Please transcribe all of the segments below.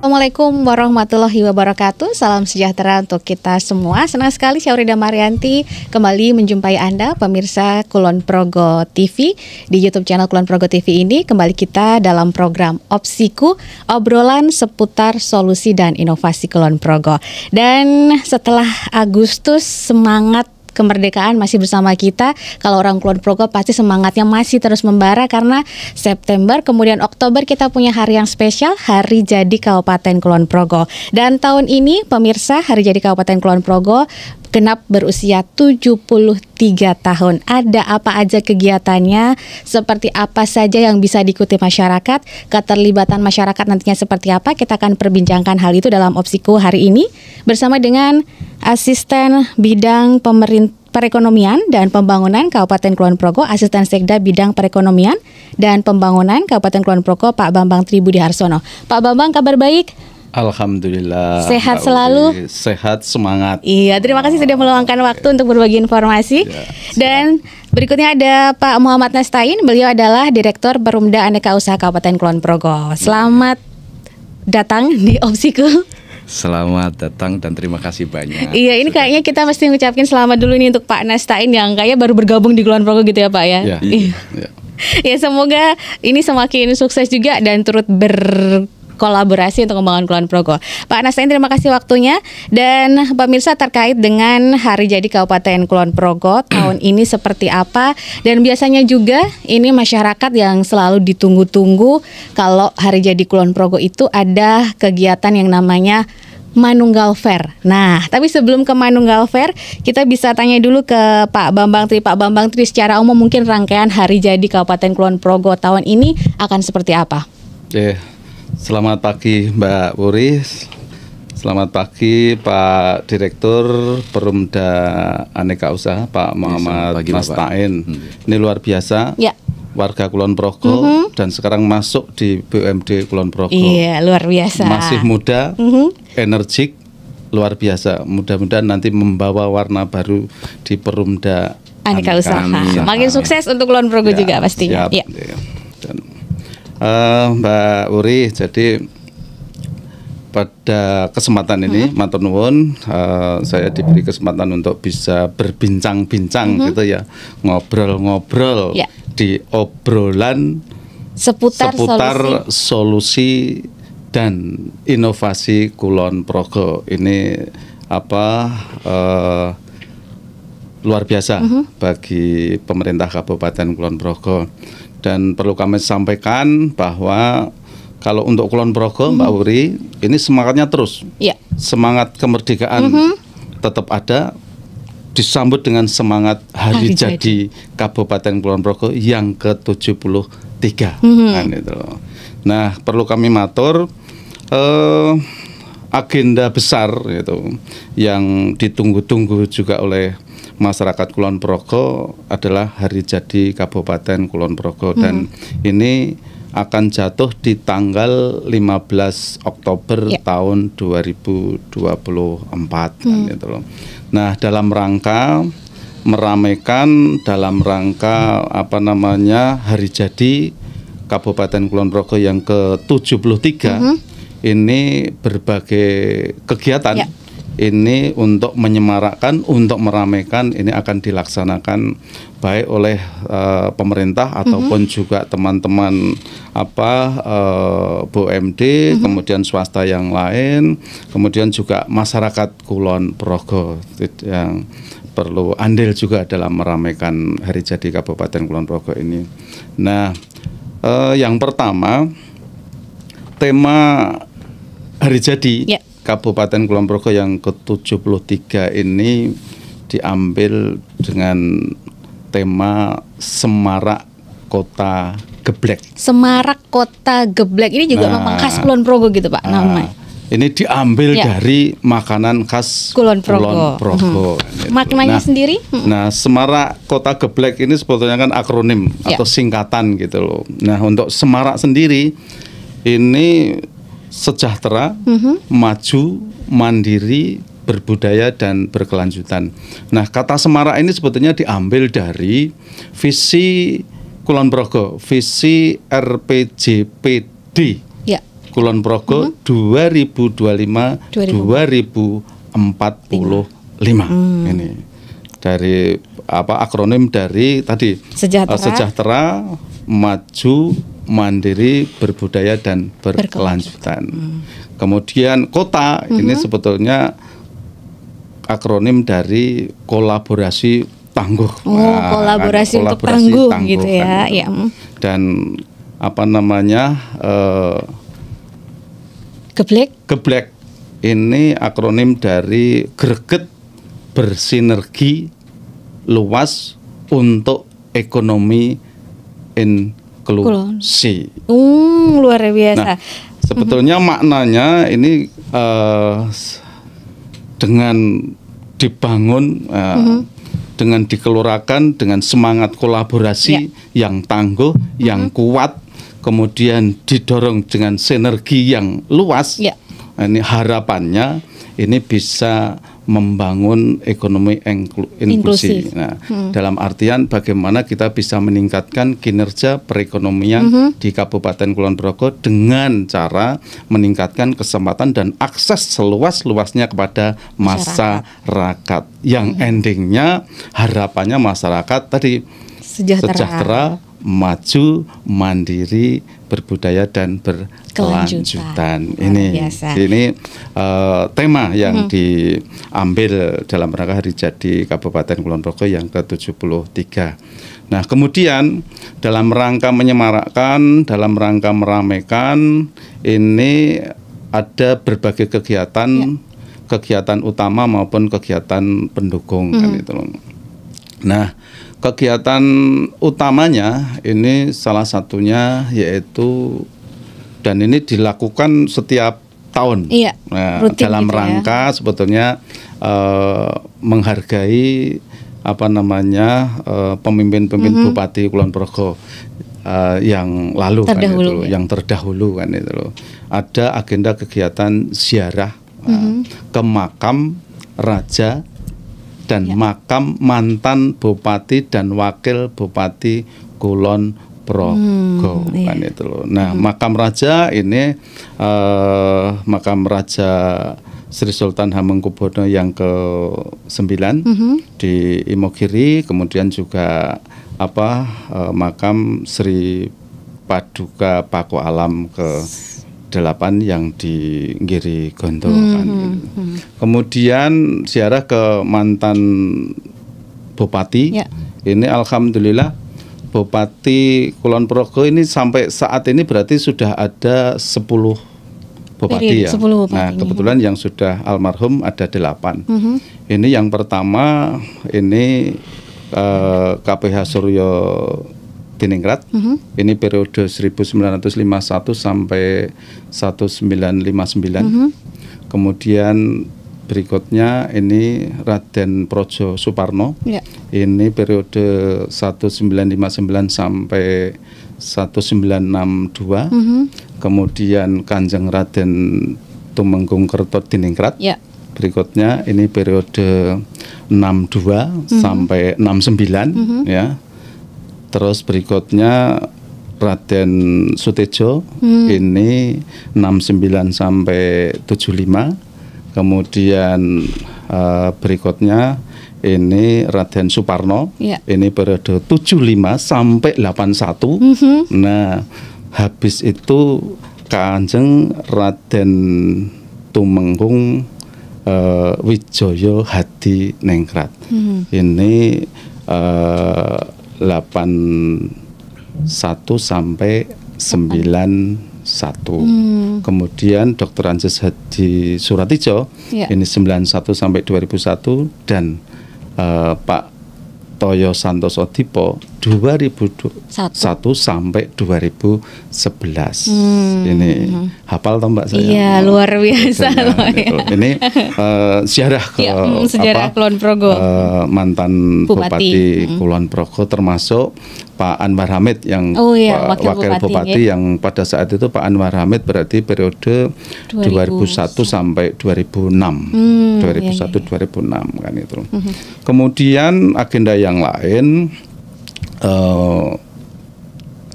Assalamualaikum warahmatullahi wabarakatuh. Salam sejahtera untuk kita semua. Senang sekali Syaurida Marianti kembali menjumpai Anda pemirsa Kulon Progo TV. Di YouTube channel Kulon Progo TV ini kembali kita dalam program Opsiku, obrolan seputar solusi dan inovasi Kulon Progo. Dan setelah Agustus, semangat kemerdekaan masih bersama kita. Kalau orang Kulon Progo pasti semangatnya masih terus membara karena September kemudian Oktober kita punya hari yang spesial, Hari Jadi Kabupaten Kulon Progo. Dan tahun ini pemirsa Hari Jadi Kabupaten Kulon Progo genap berusia 73 tahun. Ada apa aja kegiatannya, seperti apa saja yang bisa diikuti masyarakat, keterlibatan masyarakat nantinya seperti apa, kita akan perbincangkan hal itu dalam Opsiku hari ini bersama dengan Asisten Bidang Perekonomian dan Pembangunan Kabupaten Kulon Progo, Asisten Sekda Bidang Perekonomian dan Pembangunan Kabupaten Kulon Progo, Pak Bambang Tribudi Harsono. Pak Bambang, kabar baik? Alhamdulillah. Sehat selalu? Sehat, semangat. Iya, terima kasih sudah meluangkan waktu untuk berbagi informasi. Ya, dan berikutnya ada Pak Muhammad Nastain. Beliau adalah Direktur Perumda Aneka Usaha Kabupaten Kulon Progo. Selamat datang di Opsiku. Selamat datang dan terima kasih banyak. Iya, ini kayaknya kita mesti ngucapin selamat dulu nih untuk Pak Nastain yang kayaknya baru bergabung di Kulon Progo gitu ya Pak ya. Iya. Ya, semoga ini semakin sukses juga dan turut kolaborasi untuk membangun Kulon Progo. Pak Nastain, terima kasih waktunya. Dan pemirsa, terkait dengan Hari Jadi Kabupaten Kulon Progo tahun ini seperti apa, dan biasanya juga ini masyarakat yang selalu ditunggu-tunggu kalau Hari Jadi Kulon Progo itu ada kegiatan yang namanya Manunggal Fair. Nah, tapi sebelum ke Manunggal Fair, kita bisa tanya dulu ke Pak Bambang Tri. Pak Bambang Tri, secara umum mungkin rangkaian Hari Jadi Kabupaten Kulon Progo tahun ini akan seperti apa? Selamat pagi Mbak Puri, selamat pagi Pak Direktur Perumda Aneka Usaha Pak Muhammad Nastain. Ini luar biasa, warga Kulon Progo dan sekarang masuk di BUMD Kulon Progo. Iya, luar biasa. Masih muda, energik, luar biasa. Mudah-mudahan nanti membawa warna baru di Perumda Aneka Usaha. Makin sukses untuk Kulon Progo juga pastinya. Siap, Mbak Uri, jadi pada kesempatan ini matur nuwun, saya diberi kesempatan untuk bisa berbincang-bincang gitu ya, ngobrol-ngobrol di obrolan seputar solusi dan inovasi Kulon Progo. Ini luar biasa bagi pemerintah Kabupaten Kulon Progo. Dan perlu kami sampaikan bahwa kalau untuk Kulon Progo, Mbak Uri, ini semangatnya terus. Semangat kemerdekaan tetap ada, disambut dengan semangat Hari Jadi Kabupaten Kulon Progo yang ke-73. Nah, perlu kami matur, agenda besar gitu, yang ditunggu-tunggu juga oleh masyarakat Kulon Progo adalah Hari Jadi Kabupaten Kulon Progo, dan ini akan jatuh di tanggal 15 Oktober tahun 2024 gitu loh. Nah, dalam rangka meramaikan, dalam rangka Hari Jadi Kabupaten Kulon Progo yang ke-73, ini berbagai kegiatan ini untuk menyemarakkan, untuk meramaikan, ini akan dilaksanakan baik oleh pemerintah ataupun juga teman-teman BUMD, kemudian swasta yang lain, kemudian juga masyarakat Kulon Progo yang perlu andil juga dalam meramaikan Hari Jadi Kabupaten Kulon Progo ini. Nah, yang pertama, tema Hari Jadi Kabupaten Kulon Progo yang ke-73 ini diambil dengan tema Semarak Kota Geblek. Semarak Kota Geblek ini juga memang khas Kulon Progo gitu Pak namanya. Ini diambil dari makanan khas Kulon Progo. Maknanya sendiri? Nah, Semarak Kota Geblek ini sebetulnya kan akronim atau singkatan gitu loh. Nah, untuk Semarak sendiri ini sejahtera, maju, mandiri, berbudaya dan berkelanjutan. Nah, kata Semarak ini sebetulnya diambil dari visi Kulon Progo, visi RPJPD Kulon Progo 2025-2045. Ini dari akronim dari tadi sejahtera, maju, mandiri, berbudaya dan berkelanjutan. Kemudian kota ini sebetulnya akronim dari kolaborasi tangguh. Kolaborasi untuk tangguh gitu ya. Kan. Dan Geblek ini akronim dari greget, bersinergi, luas untuk ekonomi inklusi. Luar biasa. Nah, sebetulnya maknanya ini dengan dibangun, dengan dikeluarkan dengan semangat kolaborasi yang tangguh, yang kuat, kemudian didorong dengan sinergi yang luas. Ini harapannya ini bisa membangun ekonomi inklusi. Nah, dalam artian bagaimana kita bisa meningkatkan kinerja perekonomian di Kabupaten Kulon Progo dengan cara meningkatkan kesempatan dan akses seluas-luasnya kepada masyarakat. Yang endingnya harapannya masyarakat tadi sejahtera, maju, mandiri, berbudaya dan berkelanjutan. Ini tema yang diambil dalam rangka Hari Jadi Kabupaten Kulon Progo yang ke-73. Nah, kemudian dalam rangka menyemarakkan, dalam rangka meramaikan, ini ada berbagai kegiatan, kegiatan utama maupun kegiatan pendukung kan itu. Nah, kegiatan utamanya ini salah satunya yaitu, dan ini dilakukan setiap tahun. Nah, dalam gitu rangka sebetulnya menghargai pemimpin-pemimpin Bupati Kulon Progo yang lalu terdahulu, yang terdahulu kan itu loh. Ada agenda kegiatan ziarah ke makam raja dan makam mantan bupati dan wakil bupati Kulon Progo kan itu loh. Nah, makam raja ini makam Raja Sri Sultan Hamengkubuwono yang ke-9 di Imogiri, kemudian juga makam Sri Paduka Paku Alam ke-8 yang di Giri Gondo kan. Kemudian ziarah ke mantan bupati. Ini alhamdulillah Bupati Kulon Progo ini sampai saat ini berarti sudah ada 10 bupati ya. 10 bupati. Nah, kebetulan yang sudah almarhum ada 8. Ini yang pertama ini KPH Suryo Diningrat. Ini periode 1951 sampai 1959. Kemudian berikutnya ini Raden Projo Suparno. Ini periode 1959 sampai 1962. Kemudian Kanjeng Raden Tumenggung Kerto Diningrat. Berikutnya ini periode 62 sampai 69 ya. Terus berikutnya Raden Sutejo, ini 69 sampai 75. Kemudian berikutnya ini Raden Suparno, ini periode 75 sampai 81. Nah, habis itu Kanjeng Raden Tumenggung Wijoyo Hadi Nengrat. Ini 81 sampai 91. Kemudian Dr. Anjes Hadi Suratijo ini 91 sampai 2001 dan Pak Toyo Santoso Dipo 2001 sampai 2011. Ini hafal toh Mbak saya? Iya, luar biasa loh. Ini ziarah ke Kulon Progo. Mantan Bupati Kulon Progo, termasuk Pak Anwar Hamid yang wakil bupati yang pada saat itu Pak Anwar Hamid berarti periode 2001 sampai 2006. 2001-2006 kan itu. Kemudian agenda yang lain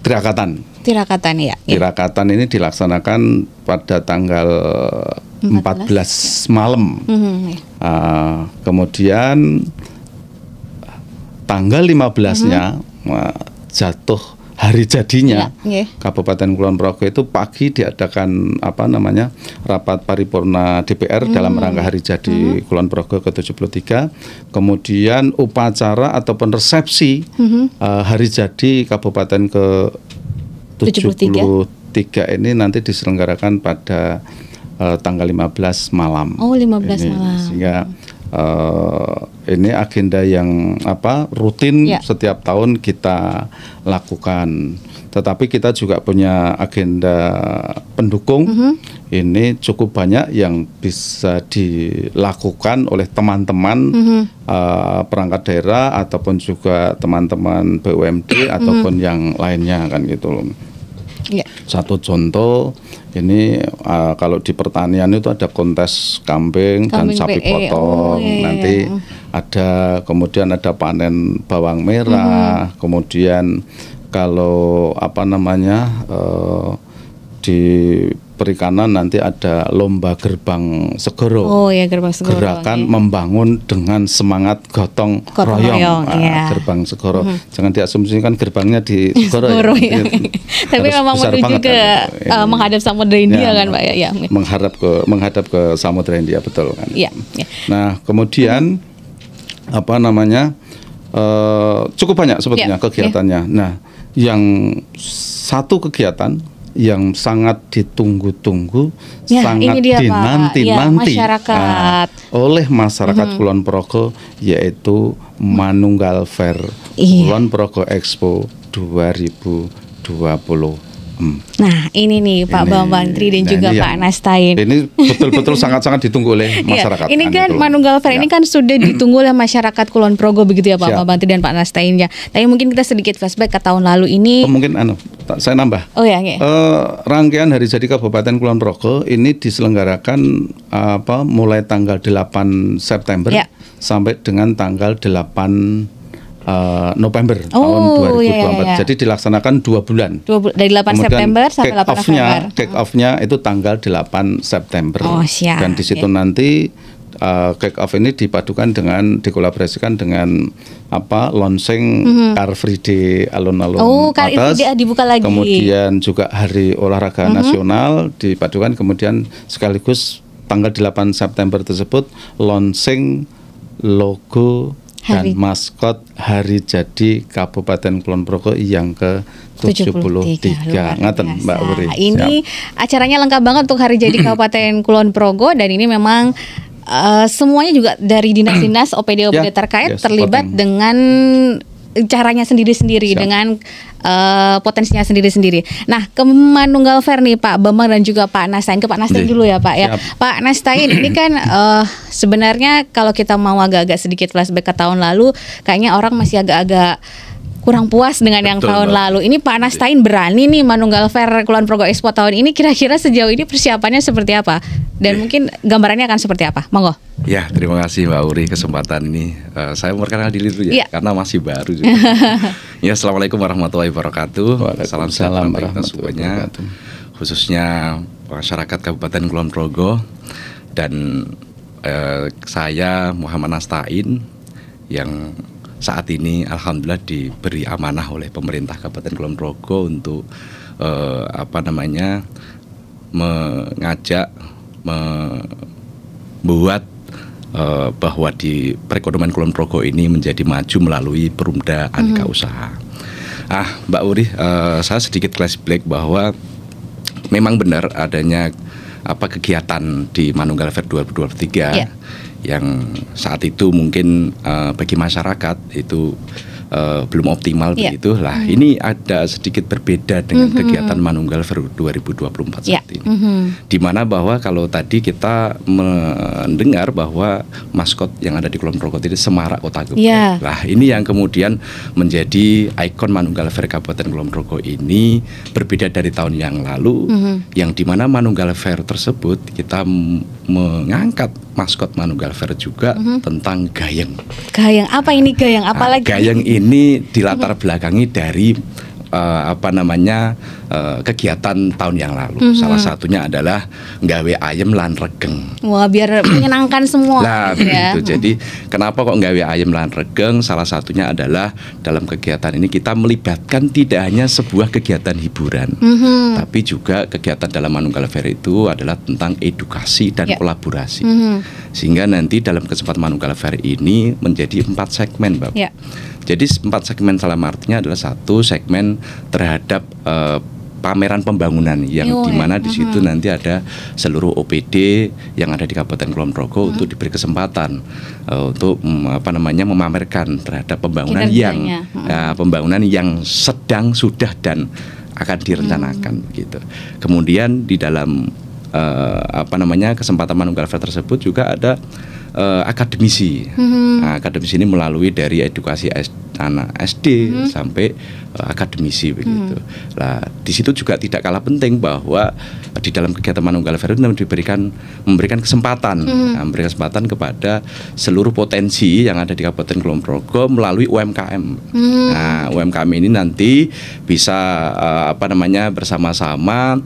Triakatan. Tirakatan ya. Tirakatan ini dilaksanakan pada tanggal 14 malam. Kemudian tanggal 15-nya jatuh hari jadinya. Kabupaten Kulon Progo itu pagi diadakan rapat paripurna DPR dalam rangka hari jadi Kulon Progo ke-73. Kemudian upacara ataupun resepsi hari jadi Kabupaten ke-73 ini nanti diselenggarakan pada tanggal 15 malam. Oh, 15 malam. Sehingga ini agenda yang rutin setiap tahun kita lakukan. Tetapi kita juga punya agenda pendukung. Ini cukup banyak yang bisa dilakukan oleh teman-teman perangkat daerah ataupun juga teman-teman BUMD ataupun yang lainnya kan gitu loh. Satu contoh ini kalau di pertanian itu ada kontes kambing dan sapi potong. Nanti kemudian ada panen bawang merah. Kemudian kalau di perikanan nanti ada lomba gerbang segoro. Oh ya, gerbang segoro. Gerakan membangun dengan semangat gotong royong. Gerbang segoro. Jangan diasumsikan gerbangnya di segoro. Tapi memang menuju ke menghadap Samudra India kan Pak ya. Menghadap ke Samudra India, betul kan. Nah, kemudian cukup banyak sebetulnya kegiatannya. Nah, yang satu kegiatan yang sangat ditunggu-tunggu, sangat dinanti-nanti oleh masyarakat Kulon Progo, yaitu Manunggal Fair Kulon Progo Expo 2020. Nah, ini nih Pak Bambang Tri dan juga Pak Nastain. Ini betul-betul sangat-sangat ditunggu oleh masyarakat. Ini kan Manunggal Fair ini kan sudah ditunggu oleh masyarakat Kulon Progo begitu ya Pak Bambang Tri dan Pak Nastain ya. Tapi mungkin kita sedikit flashback ke tahun lalu ini. Mungkin saya nambah. Rangkaian Hari Jadi Kabupaten Kulon Progo ini diselenggarakan mulai tanggal 8 September sampai dengan tanggal 8 November tahun 2024. Jadi dilaksanakan 2 bulan. Dari 8 September sampai 8 November. Kick off-nya itu tanggal 8 September. Siap. Dan di situ nanti kick off ini dikolaborasikan dengan launching Car Free Day alun-alun atas. Dibuka lagi. Kemudian juga Hari Olahraga Nasional dipadukan, kemudian sekaligus tanggal 8 September tersebut launching logo dan maskot Hari Jadi Kabupaten Kulon Progo yang ke-73. Ngaten Mbak Uri. Ini acaranya lengkap banget untuk Hari Jadi Kabupaten Kulon Progo, dan ini memang semuanya juga dari dinas-dinas OPD terkait terlibat dengan caranya sendiri-sendiri, dengan potensinya sendiri-sendiri. Nah, ke Manunggal Fair nih Pak Bambang dan juga Pak Nastain. Ke Pak Nastain dulu ya Pak ya. Pak Nastain, ini kan sebenarnya kalau kita mau agak-agak sedikit flashback ke tahun lalu, kayaknya orang masih agak-agak kurang puas dengan yang tahun lalu. Ini Pak Nastain berani nih Manunggal Fair Kulon Progo Expo tahun ini, kira-kira sejauh ini persiapannya seperti apa? Dan mungkin gambarannya akan seperti apa? Monggo. Ya, terima kasih Mbak Uri kesempatan ini. Saya memperkenalkan diri dulu karena masih baru juga. Ya, Assalamualaikum warahmatullahi wabarakatuh. Salam sejahtera bagi kita semuanya, khususnya masyarakat Kabupaten Kulon Progo. Dan saya Muhammad Nastain yang saat ini alhamdulillah diberi amanah oleh pemerintah Kabupaten Kulon Progo untuk mengajak membuat bahwa di perekonomian Kulon Progo ini menjadi maju melalui Perumda Aneka Usaha. Mbak Uri, saya sedikit flashback bahwa memang benar adanya kegiatan di Manunggal Fair 2023 yang saat itu mungkin bagi masyarakat itu belum optimal begitu. Ini ada sedikit berbeda dengan kegiatan Manunggal Fair 2024 saat ini. Di mana bahwa kalau tadi kita mendengar bahwa maskot yang ada di Kulon Progo itu Semarak Kota Geblek. Ini yang kemudian menjadi ikon Manunggal Fair Kabupaten Kulon Progo ini berbeda dari tahun yang lalu, yang di mana Manunggal Fair tersebut kita mengangkat maskot Manunggal Fair juga tentang gayeng. Gayeng apa ini gayeng? Apalagi gayeng ini dilatar belakangi dari kegiatan tahun yang lalu. Salah satunya adalah nggawe ayam lan regeng. Wah, biar menyenangkan semua. Nah, begitu. Jadi kenapa kok nggawe ayam lan regeng? Salah satunya adalah dalam kegiatan ini kita melibatkan tidak hanya sebuah kegiatan hiburan, tapi juga kegiatan dalam Manunggal Fair itu adalah tentang edukasi dan kolaborasi. Sehingga nanti dalam kesempatan Manunggal Fair ini menjadi 4 segmen, Mbak. Jadi 4 segmen dalam artinya adalah 1 segmen terhadap pameran pembangunan yang dimana di situ nanti ada seluruh OPD yang ada di Kabupaten Kulon Progo untuk diberi kesempatan untuk memamerkan terhadap pembangunan pembangunan yang sedang, sudah dan akan direncanakan gitu. Kemudian di dalam kesempatan Manunggal Fair tersebut juga ada akademisi. Akademisi ini melalui dari edukasi anak SD sampai akademisi begitu. Nah, di situ juga tidak kalah penting bahwa di dalam kegiatan Manunggal Fair itu memberikan kesempatan, memberikan kesempatan kepada seluruh potensi yang ada di Kabupaten Kulon Progo melalui UMKM. Nah, UMKM ini nanti bisa bersama-sama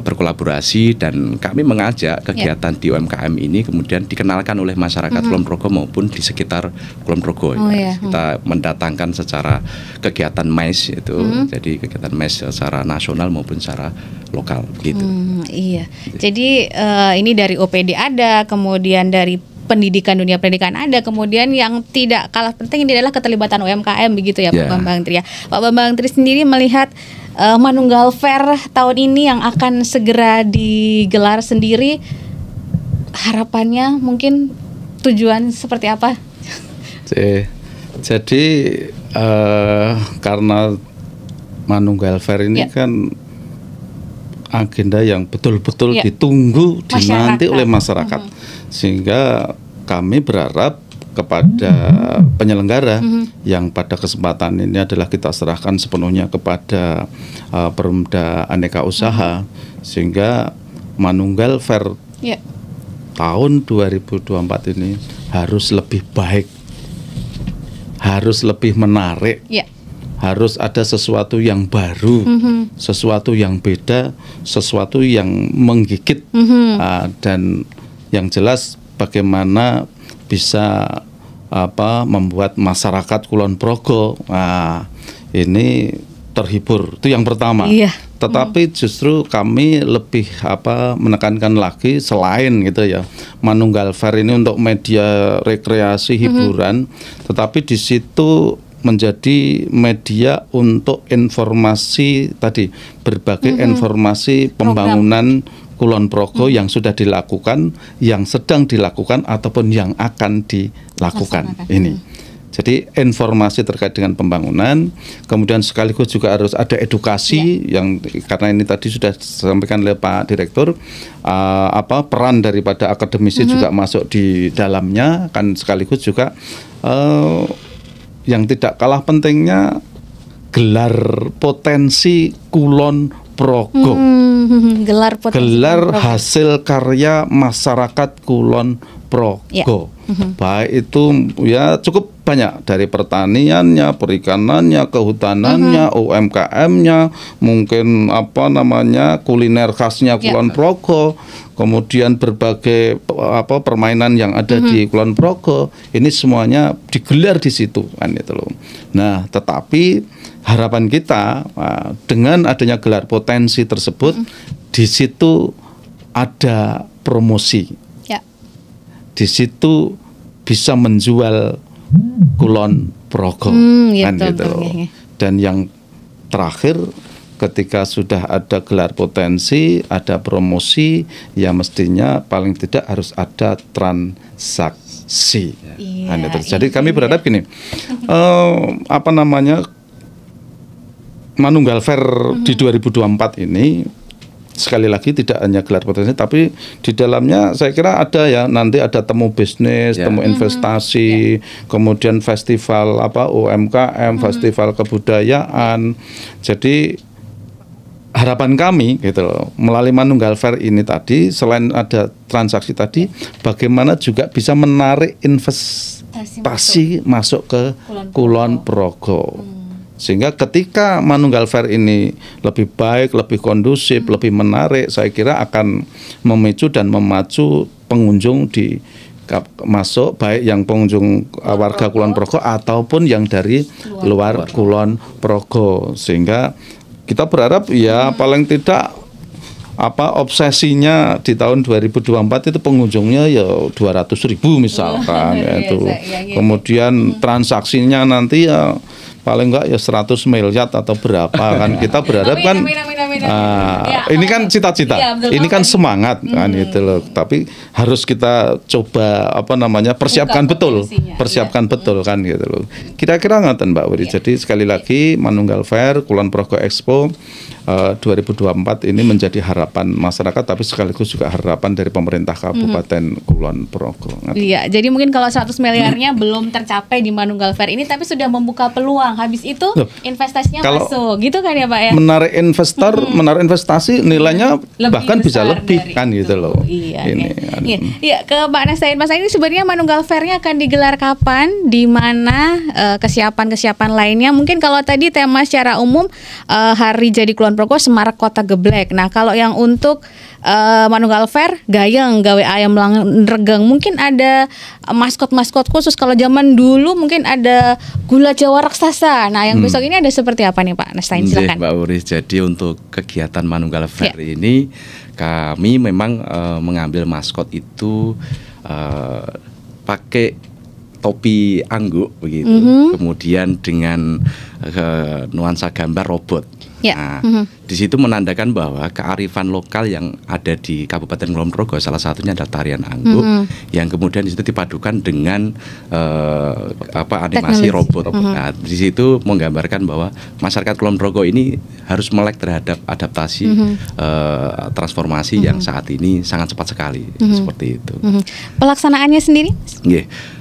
berkolaborasi, dan kami mengajak kegiatan di UMKM ini kemudian dikenalkan oleh masyarakat Kulon Progo maupun di sekitar Kulon Progo. Kita mendatangkan secara kegiatan MES itu, jadi kegiatan MES secara nasional maupun secara lokal gitu. Jadi ini dari OPD ada, kemudian dari pendidikan, dunia pendidikan ada, kemudian yang tidak kalah penting ini adalah keterlibatan UMKM begitu ya, Pak Bambang Tri. Pak Bambang Tri sendiri melihat Manunggal Fair tahun ini yang akan segera digelar sendiri, harapannya mungkin tujuan seperti apa? Jadi karena Manunggal Fair ini kan agenda yang betul-betul ditunggu, dinanti oleh masyarakat, sehingga kami berharap kepada penyelenggara yang pada kesempatan ini adalah kita serahkan sepenuhnya kepada Perumda Aneka Usaha, sehingga Manunggal Fair tahun 2024 ini harus lebih baik, harus lebih menarik, harus ada sesuatu yang baru, sesuatu yang beda, sesuatu yang menggigit, dan yang jelas bagaimana bisa membuat masyarakat Kulon Progo ini terhibur. Itu yang pertama. Tetapi justru kami lebih menekankan lagi, selain gitu ya, Manunggal Fair ini untuk media rekreasi hiburan, tetapi di situ menjadi media untuk informasi tadi, berbagai informasi pembangunan Kulon Progo yang sudah dilakukan, yang sedang dilakukan, ataupun yang akan dilakukan ini. Jadi informasi terkait dengan pembangunan, kemudian sekaligus juga harus ada edukasi yang karena ini tadi sudah disampaikan oleh Pak Direktur, peran daripada akademisi juga masuk di dalamnya, kan sekaligus juga yang tidak kalah pentingnya gelar potensi Kulon Progo. Gelar hasil karya masyarakat Kulon Progo. Baik itu ya cukup banyak, dari pertaniannya, perikanannya, kehutanannya, UMKM-nya, mungkin kuliner khasnya Kulon Progo, kemudian berbagai permainan yang ada di Kulon Progo, ini semuanya digelar di situ kan itu loh. Nah, tetapi harapan kita dengan adanya gelar potensi tersebut, di situ ada promosi. Di situ bisa menjual Kulon Progo kan gitu loh. Dan yang terakhir, ketika sudah ada gelar potensi, ada promosi, ya mestinya paling tidak harus ada transaksi. Jadi kami berharap gini, Manunggal Fair di 2024 ini sekali lagi tidak hanya gelar potensi, tapi di dalamnya saya kira ada ya, nanti ada temu bisnis, temu investasi, kemudian festival UMKM, festival kebudayaan. Jadi harapan kami gitu loh, melalui Manunggal Fair ini tadi, selain ada transaksi tadi, bagaimana juga bisa menarik investasi masuk ke Kulon Progo. Sehingga ketika Manunggal Fair ini lebih baik, lebih kondusif, lebih menarik, saya kira akan memicu dan memacu pengunjung di masuk, baik yang pengunjung warga Kulon Progo ataupun yang dari luar Kulon Progo. Sehingga kita berharap ya paling tidak obsesinya di tahun 2024 itu pengunjungnya ya 200.000 misalkan itu. Kemudian transaksinya nanti ya paling enggak ya 100 miliar atau berapa kan. Kita berharap kan ini kan cita-cita, ini kan semangat kan gitu loh. Tapi harus kita coba persiapkan betul, betul kan gitu loh. Kira-kira ngaten Mbak Wuri. Jadi sekali lagi Manunggal Fair Kulon Progo Expo 2024 ini menjadi harapan masyarakat, tapi sekaligus juga harapan dari pemerintah Kabupaten Kulon Progo. Iya, jadi mungkin kalau 100 miliarnya belum tercapai di Manunggal Fair ini, tapi sudah membuka peluang. Habis itu investasinya masuk, gitu kan ya Pak ya? Menarik investor, menarik investasi, nilainya bahkan bisa lebih kan gitu loh. Iya, iya. Ke Pak Nastain, Mas ini sebenarnya Manunggal Fair-nya akan digelar kapan? Di mana kesiapan-kesiapan lainnya? Mungkin kalau tadi tema secara umum hari jadi Kulon Progo Semarak Kota Geblek. Nah, kalau yang untuk Manunggal Fair gayeng gawe ayam regeng, mungkin ada maskot-maskot khusus. Kalau zaman dulu mungkin ada gula Jawa raksasa. Nah, yang besok ini ada seperti apa nih Pak Nastain? Silakan. Mbak Wuri, jadi untuk kegiatan Manunggal Fair ini kami memang mengambil maskot itu pakai topi angguk begitu. Kemudian dengan nuansa gambar robot. Nah, di situ menandakan bahwa kearifan lokal yang ada di Kabupaten Kulon Progo salah satunya adalah tarian angguk, yang kemudian di situ dipadukan dengan animasi robot. Nah, di situ menggambarkan bahwa masyarakat Kulon Progo ini harus melek terhadap adaptasi transformasi yang saat ini sangat cepat sekali, seperti itu. Pelaksanaannya sendiri?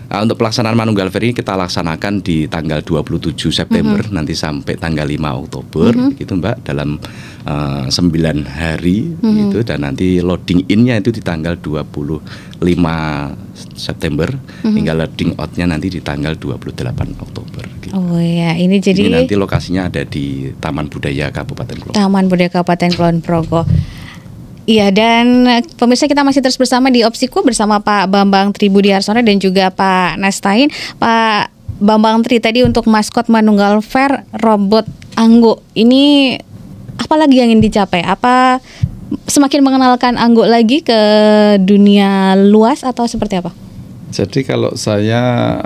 Nah, untuk pelaksanaan Manunggal Fair ini kita laksanakan di tanggal 27 September nanti sampai tanggal 5 Oktober gitu Mbak, dalam 9 hari gitu, dan nanti loading in-nya itu di tanggal 25 September hingga loading out-nya nanti di tanggal 28 Oktober gitu. Oh ya, ini jadi nanti lokasinya ada di Taman Budaya Kabupaten Kulon. Taman Budaya Kabupaten Kulon Progo. Iya, dan pemirsa kita masih terus bersama di Opsiku bersama Pak Bambang Tri Budi Harsono dan juga Pak Nastain. Pak Bambang Tri, tadi untuk maskot Manunggal Fair robot angguk ini apa lagi yang ingin dicapai? Apa semakin mengenalkan angguk lagi ke dunia luas atau seperti apa? Jadi kalau saya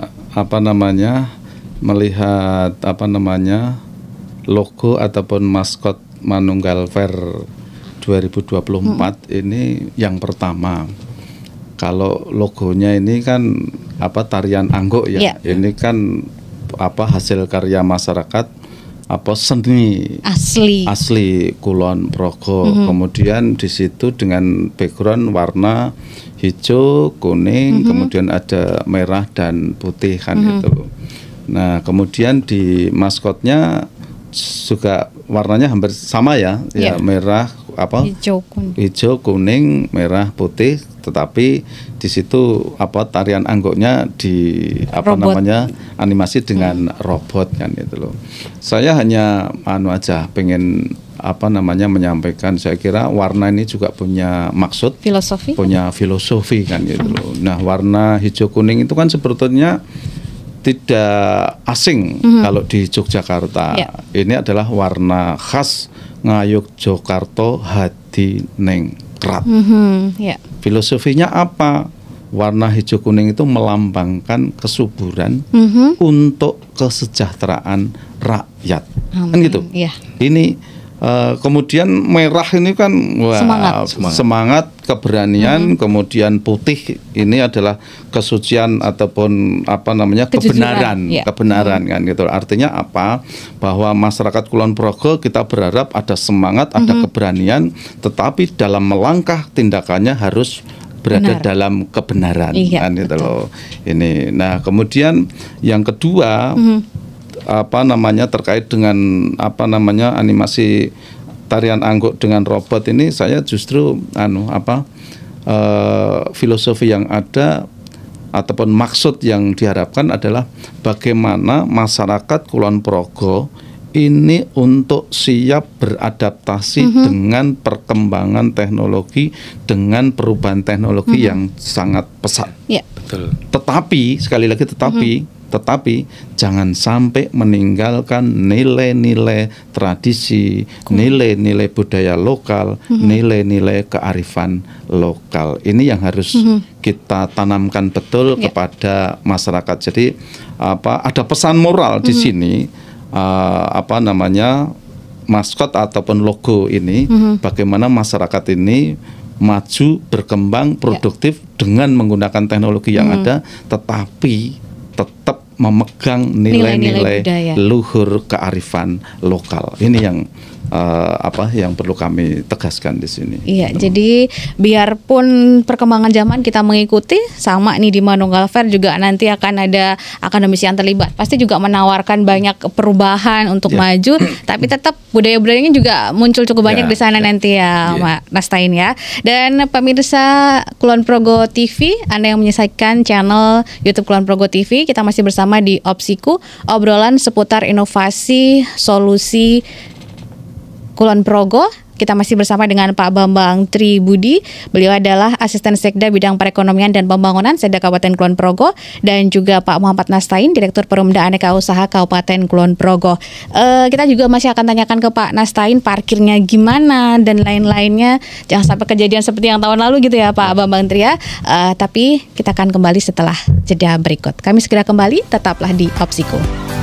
melihat logo ataupun maskot Manunggal Fair 2024 ini yang pertama, kalau logonya ini kan tarian angguk ya. Ini kan hasil karya masyarakat seni asli Kulon Progo. Kemudian di situ dengan background warna hijau, kuning, kemudian ada merah dan putih kan itu. Nah, kemudian di maskotnya juga warnanya hampir sama ya, merah hijau, kuning, merah, putih, tetapi di situ tarian angguknya animasi dengan robot kan itu loh. Saya hanya pengen menyampaikan, saya kira warna ini juga punya maksud, punya filosofi kan gitu loh. Nah, warna hijau kuning itu kan sebetulnya tidak asing kalau di Yogyakarta. Ini adalah warna khas Ngayogyakarta Hadi Nengkrat. Filosofinya apa? Warna hijau kuning itu melambangkan kesuburan untuk kesejahteraan rakyat. Kan gitu. Ini kemudian merah ini kan semangat keberanian, kemudian putih ini adalah kesucian ataupun kebenaran, kebenaran kan gitu. Artinya apa? Bahwa masyarakat Kulon Progo kita berharap ada semangat, ada keberanian, tetapi dalam melangkah tindakannya harus berada dalam kebenaran kan gitu loh. Ini. Nah, kemudian yang kedua terkait dengan animasi tarian angguk dengan robot ini, saya justru filosofi yang ada ataupun maksud yang diharapkan adalah bagaimana masyarakat Kulon Progo ini untuk siap beradaptasi dengan perkembangan teknologi, dengan perubahan teknologi yang sangat pesat. Ya. Betul. Tetapi sekali lagi tetapi jangan sampai meninggalkan nilai-nilai tradisi, nilai-nilai budaya lokal, nilai-nilai kearifan lokal. Ini yang harus kita tanamkan betul kepada masyarakat. Jadi ada pesan moral di sini, maskot ataupun logo ini, bagaimana masyarakat ini maju, berkembang, produktif dengan menggunakan teknologi yang ada, tetapi tetap memegang nilai-nilai luhur kearifan lokal. Ini yang yang perlu kami tegaskan di sini. Iya, jadi biarpun perkembangan zaman kita mengikuti, sama nih di Manunggal Fair juga nanti akan ada akademisi yang terlibat. Pasti juga menawarkan banyak perubahan untuk maju, tapi tetap budaya-budayanya juga muncul cukup banyak di sana nanti ya, Mas Tain ya. Dan pemirsa Kulon Progo TV, Anda yang menyaksikan channel YouTube Kulon Progo TV, kita masih bersama di Opsiku, obrolan seputar inovasi solusi Kulon Progo. Kita masih bersama dengan Pak Bambang Tribudi. Beliau adalah Asisten Sekda Bidang Perekonomian dan Pembangunan Sekda Kabupaten Kulon Progo, dan juga Pak Muhammad Nastain, Direktur Perumda Aneka Usaha Kabupaten Kulon Progo. Kita juga masih akan tanyakan ke Pak Nastain parkirnya gimana dan lain-lainnya. Jangan sampai kejadian seperti yang tahun lalu gitu ya Pak Bambang Tri ya. Tapi kita akan kembali setelah jeda berikut. Kami segera kembali, tetaplah di Opsiku.